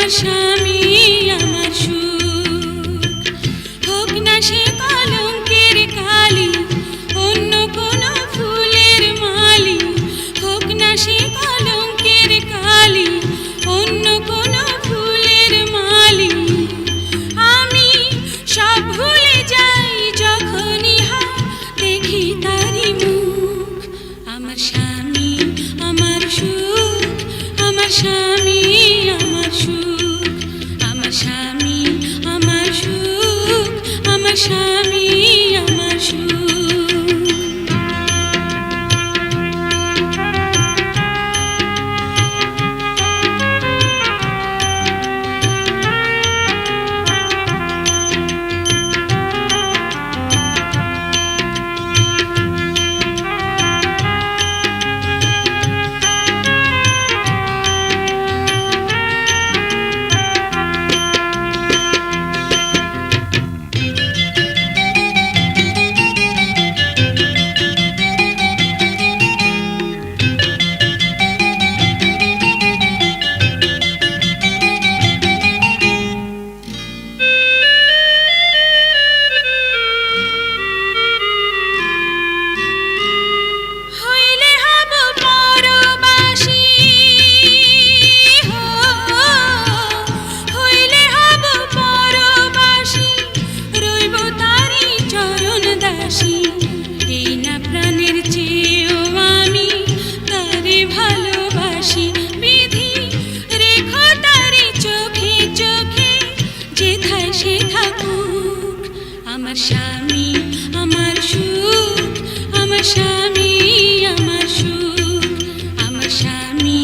আমার স্বামী আমার সুখ। হোক না সে কলঙ্কের কালি, অন্য কোনো ফুলের মালি, হোক না সে কলঙ্কের কালি, অন্য কোনো ফুলের মালি। আমি সব ভুলে যাই যখনই হয় দেখি তারি মুখ। আমার স্বামী আমার সুখ, আমার স্বামী আমার সুখ, আমার স্বামী আমার সুখ, আমার স্বামী আমার সুখ। এই না প্রাণের চেয়েও আমি তারে ভালোবাসি। বিধি রেখো তারে চোখে চোখে, যেথায় সে থাকুক। আমার স্বামী আমার সুখ, আমার স্বামী আমার সুখ, আমার স্বামী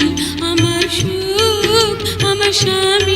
আমার সুখ, আমার স্বামী